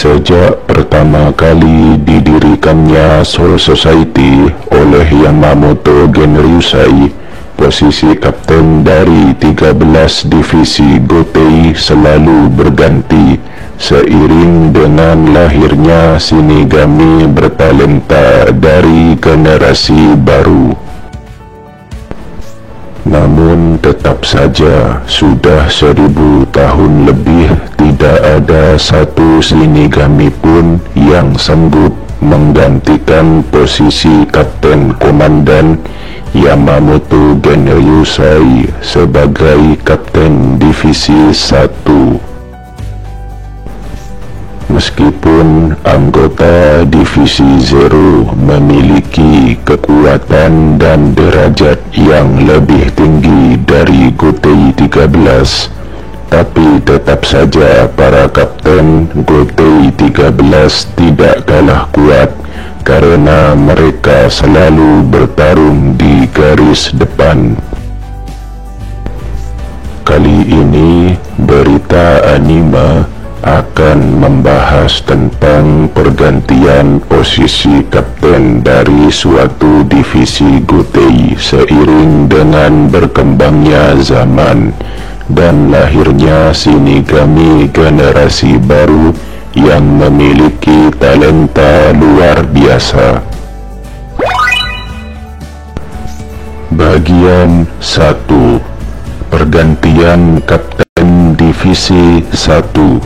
Sejak pertama kali didirikannya Soul Society oleh Yamamoto Genryusai, posisi kapten dari 13 divisi Gotei selalu berganti seiring dengan lahirnya shinigami bertalenta dari generasi baru. Namun tetap saja sudah 1000 tahun lebih tidak ada satu shinigami pun yang sanggup menggantikan posisi Kapten Komandan Yamamoto Genryusai sebagai Kapten Divisi 1. Meskipun anggota Divisi Zero memiliki kekuatan dan derajat yang lebih tinggi dari Gotei 13, tapi tetap saja para kapten Gotei 13 tidak kalah kuat karena mereka selalu bertarung di garis depan. Kali ini berita anime akan membahas tentang pergantian posisi kapten dari suatu divisi Gotei seiring dengan berkembangnya zaman dan lahirnya shinigami generasi baru yang memiliki talenta luar biasa. Bagian 1. Pergantian Kapten Divisi 1.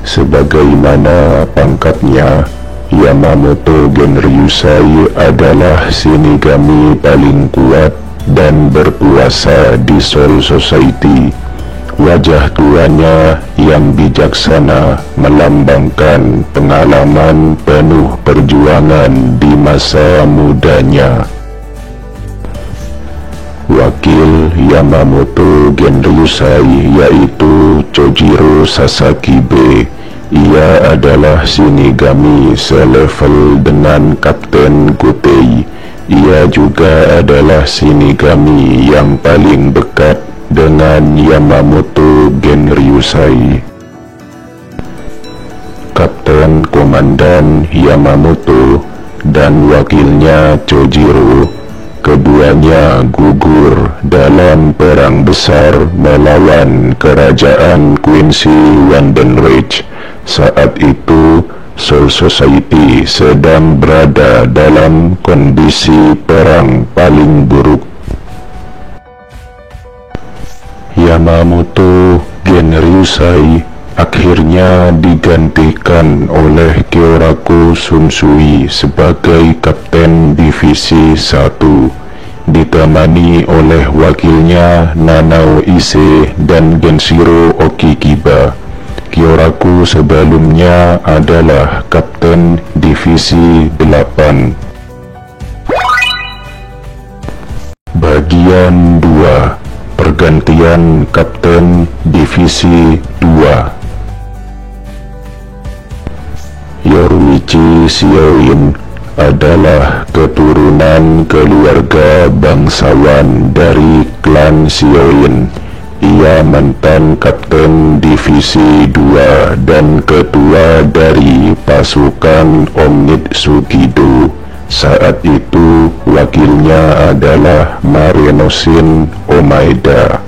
Sebagaimana pangkatnya, Yamamoto Genryusai adalah shinigami paling kuat dan berkuasa di Soul Society. Wajah tuanya yang bijaksana melambangkan pengalaman penuh perjuangan di masa mudanya. Wakil Yamamoto Genryusai yaitu Chojiro Sasakibe. Ia adalah shinigami selevel dengan Kapten Gotei. Ia juga adalah shinigami yang paling dekat dengan Yamamoto Genryusai. Kapten Komandan Yamamoto dan wakilnya Chojiro, keduanya gugur dalam perang besar melawan kerajaan Quincy Wandenreich. Saat itu Soul Society sedang berada dalam kondisi perang paling buruk. Yamamoto Genryusai akhirnya digantikan oleh Kyoraku Sumsui sebagai Kapten Divisi 1, ditemani oleh wakilnya Nanao Ise dan Genshiro Okikiba. Kyoraku sebelumnya adalah Kapten Divisi 8. Bagian 2. Pergantian Kapten Divisi 2. Yoruichi Shioin adalah keturunan keluarga bangsawan dari klan Shioin. Ia mantan Kapten Divisi 2 dan ketua dari pasukan Omnitsukido. Saat itu wakilnya adalah Marenoshin Omaeda.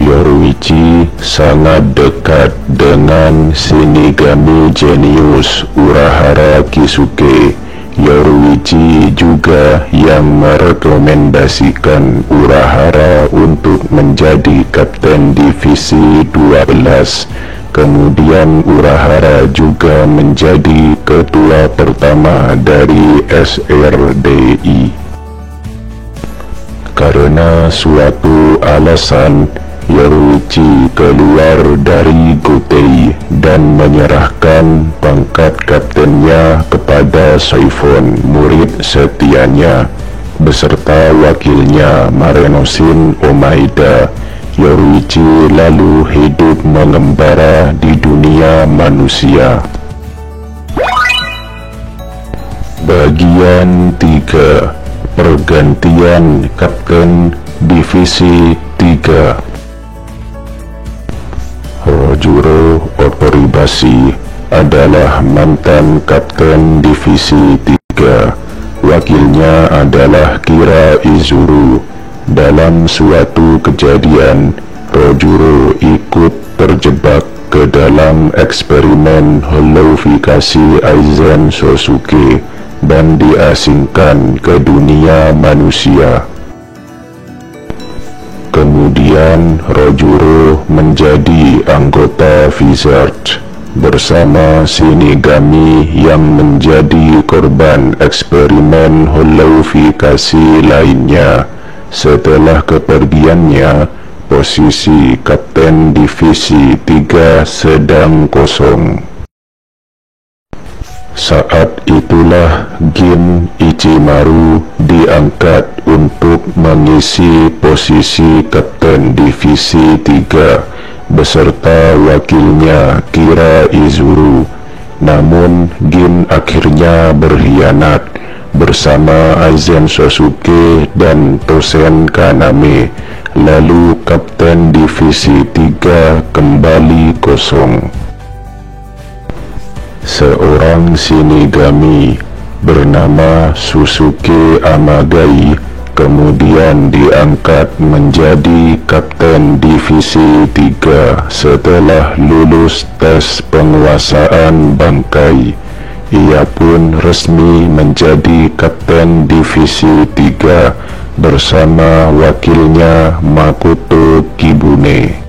Yoruichi sangat dekat dengan shinigami jenius Urahara Kisuke. Yoruichi juga yang merekomendasikan Urahara untuk menjadi Kapten Divisi 12. Kemudian Urahara juga menjadi ketua pertama dari SRDI. Karena suatu alasan, Yoruichi keluar dari Gotei dan menyerahkan pangkat kaptennya kepada Soifon, murid setianya, beserta wakilnya Marenosin Omaida. Yoruichi lalu hidup mengembara di dunia manusia. Bagian 3. Pergantian Kapten Divisi 3. Rojuro Otoribashi adalah mantan Kapten Divisi 3. Wakilnya adalah Kira Izuru. Dalam suatu kejadian, Rojuro ikut terjebak ke dalam eksperimen holofikasi Aizen Sosuke dan diasingkan ke dunia manusia. Kemudian Rojuro menjadi anggota Vizard bersama Shinigami yang menjadi korban eksperimen holofikasi lainnya. Setelah kepergiannya, posisi Kapten Divisi 3 sedang kosong. Saat itulah Gin Ichimaru diangkat untuk mengisi posisi Kapten Divisi 3 beserta wakilnya Kira Izuru. Namun Gin akhirnya berkhianat bersama Aizen Sosuke dan Tosen Kaname. Lalu Kapten Divisi 3 kembali kosong. Seorang Shinigami bernama Susuke Amagai kemudian diangkat menjadi Kapten Divisi 3 setelah lulus tes penguasaan bangkai. Ia pun resmi menjadi Kapten Divisi 3 bersama wakilnya Makoto Kibune.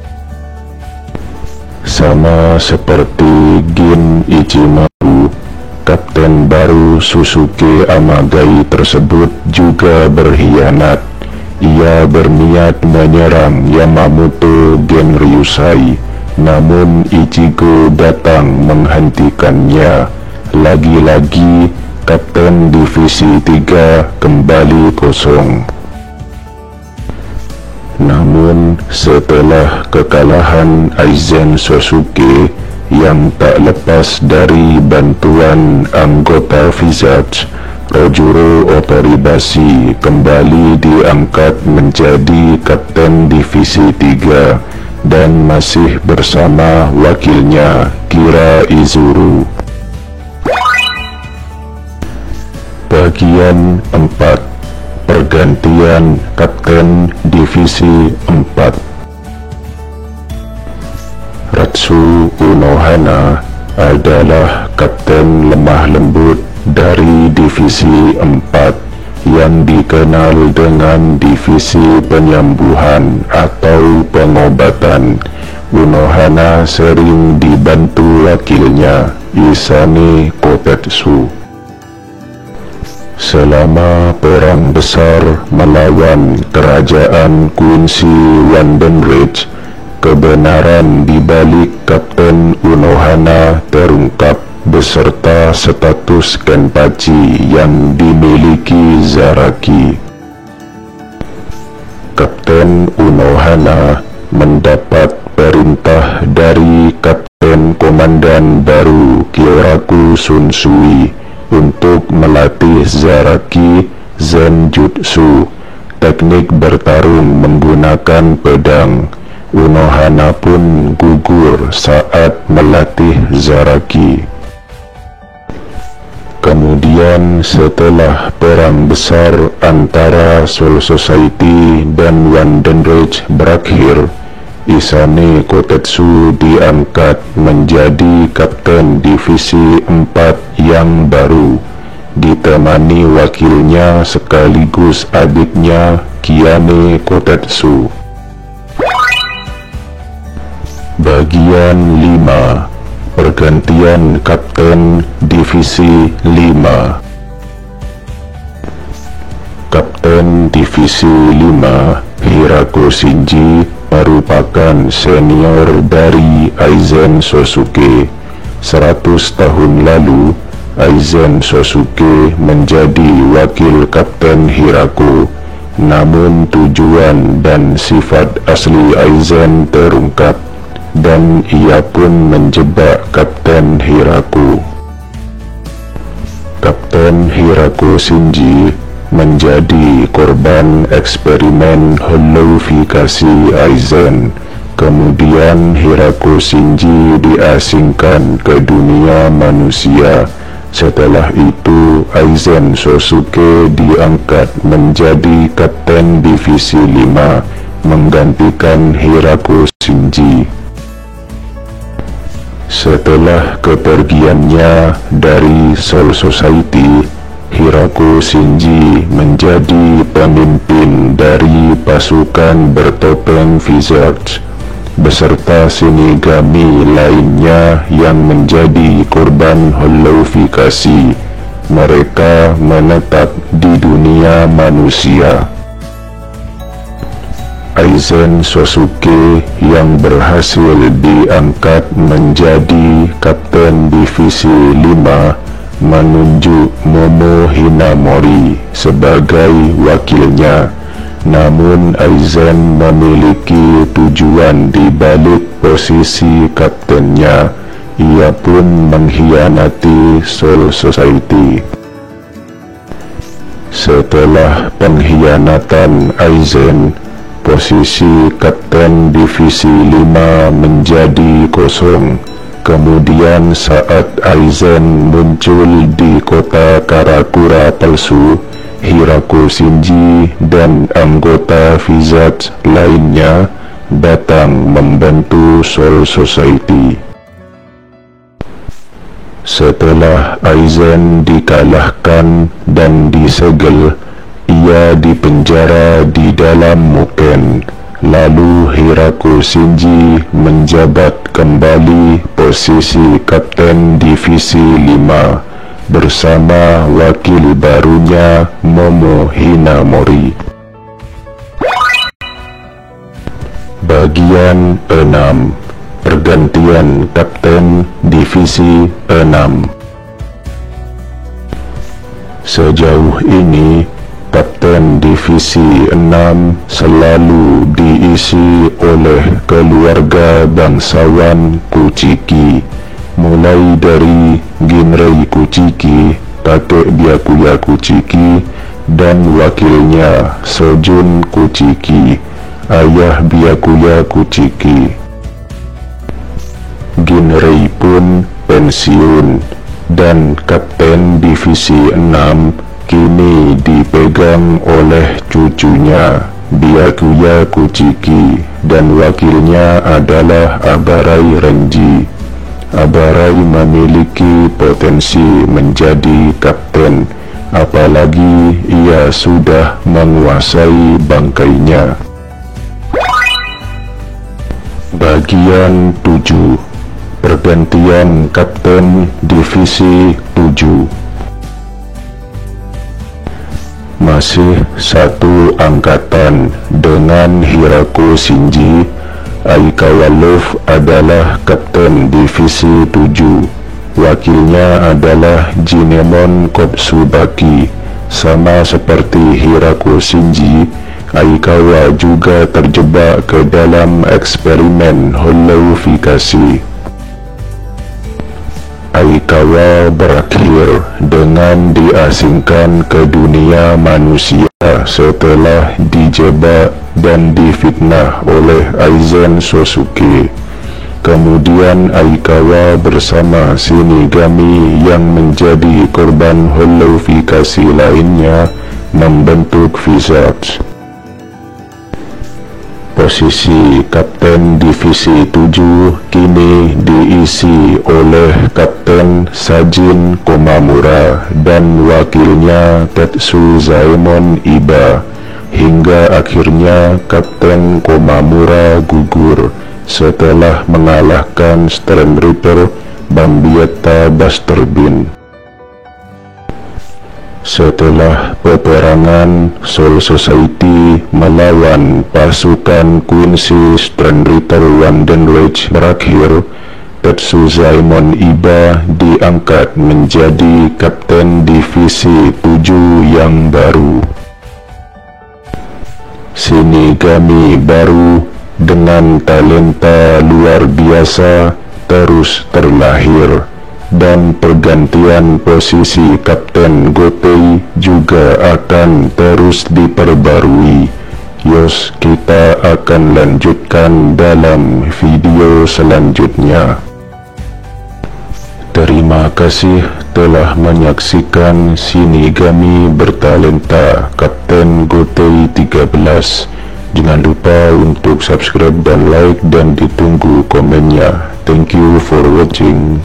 Sama seperti Gin Ichimaru, Kapten baru Susuke Amagai tersebut juga berkhianat. Ia berniat menyerang Yamamoto Genryusai, namun Ichigo datang menghentikannya. Lagi-lagi Kapten Divisi 3 kembali kosong. Namun setelah kekalahan Aizen Sosuke yang tak lepas dari bantuan anggota Vizard, Rojuro Otoribashi kembali diangkat menjadi Kapten Divisi 3 dan masih bersama wakilnya Kira Izuru. Bagian 4. Pergantian Kapten Divisi 4. Ratsu Unohana adalah kapten lemah lembut dari Divisi 4 yang dikenal dengan Divisi Penyembuhan atau Pengobatan. Unohana sering dibantu wakilnya Isane Kotetsu. Selama perang besar melawan kerajaan Quincy Wandenreich, kebenaran di balik Kapten Unohana terungkap beserta status Kenpachi yang dimiliki Zaraki. Kapten Unohana mendapat perintah dari Kapten Komandan baru Kyoraku Sunsui untuk melatih Zaraki Zenjutsu, teknik bertarung menggunakan pedang. Unohana pun gugur saat melatih Zaraki. Kemudian setelah perang besar antara Soul Society dan Wandenreich berakhir, Isane Kotetsu diangkat menjadi Kapten Divisi 4 yang baru, ditemani wakilnya sekaligus adiknya Kiane Kotetsu. Bagian 5. Pergantian Kapten Divisi 5. Kapten Divisi 5 Hirako Shinji merupakan senior dari Aizen Sosuke. 100 tahun lalu, Aizen Sosuke menjadi wakil Kapten Hiraku. Namun tujuan dan sifat asli Aizen terungkap, dan ia pun menjebak Kapten Hiraku. Kapten Hiraku Shinji menjadi korban eksperimen holofikasi Aizen. Kemudian Hiraku Shinji diasingkan ke dunia manusia. Setelah itu, Aizen Sosuke diangkat menjadi Kapten Divisi 5, menggantikan Hiraku Shinji. Setelah kepergiannya dari Soul Society, Hiraku Shinji menjadi pemimpin dari pasukan bertopeng Vizard, beserta Shinigami lainnya yang menjadi korban holofikasi. Mereka menetap di dunia manusia. Aizen Sosuke yang berhasil diangkat menjadi Kapten Divisi 5 menunjuk Momo Hinamori sebagai wakilnya. Namun Aizen memiliki tujuan di balik posisi kaptennya. Ia pun mengkhianati Soul Society. Setelah pengkhianatan Aizen, posisi Kapten Divisi 5 menjadi kosong. Kemudian saat Aizen muncul di kota Karakura palsu, Hiraku Shinji dan anggota Vizard lainnya datang membantu Soul Society. Setelah Aizen dikalahkan dan disegel, ia dipenjara di dalam Muken. Lalu Hiraku Shinji menjabat kembali posisi Kapten Divisi 5 bersama wakil barunya Momo Hinamori. Bagian 6. Pergantian Kapten Divisi 6. Sejauh ini, Kapten Divisi 6 selalu diisi oleh keluarga bangsawan Kuchiki, mulai dari Ginrei Kuchiki, kakek Byakuya Kuchiki, dan wakilnya Sojun Kuchiki, ayah Byakuya Kuchiki. Ginrei pun pensiun, dan Kapten Divisi 6 kini dipegang oleh cucunya Byakuya Kuchiki, dan wakilnya adalah Abarai Renji. Abarai memiliki potensi menjadi kapten, apalagi ia sudah menguasai bangkainya. Bagian 7. Pergantian Kapten Divisi 7. Masih satu angkatan dengan Hiraku Shinji, Aikawa Luffy adalah Kapten Divisi 7. Wakilnya adalah Jinemon Kotsubaki. Sama seperti Hiraku Shinji, Aikawa juga terjebak ke dalam eksperimen holofikasi. Aikawa berakhir dengan diasingkan ke dunia manusia setelah dijebak dan difitnah oleh Aizen Sosuke. Kemudian Aikawa bersama Shinigami yang menjadi korban holofikasi lainnya membentuk Vizard. Posisi Kapten Divisi 7 kini diisi oleh Kapten Sajin Komamura dan wakilnya Tetsuzaemon Iba, hingga akhirnya Kapten Komamura gugur setelah mengalahkan Storm Reaper Bambietta Buster Bean. Setelah peperangan Soul Society melawan pasukan Quincy Strandritter Wandenreich berakhir, Tetsuzaemon Iba diangkat menjadi Kapten Divisi 7 yang baru. Shinigami baru dengan talenta luar biasa terus terlahir, dan pergantian posisi Kapten Gotei juga akan terus diperbarui. Yos, kita akan lanjutkan dalam video selanjutnya. Terima kasih telah menyaksikan Shinigami bertalenta Kapten Gotei 13. Jangan lupa untuk subscribe dan like, dan ditunggu komennya. Thank you for watching.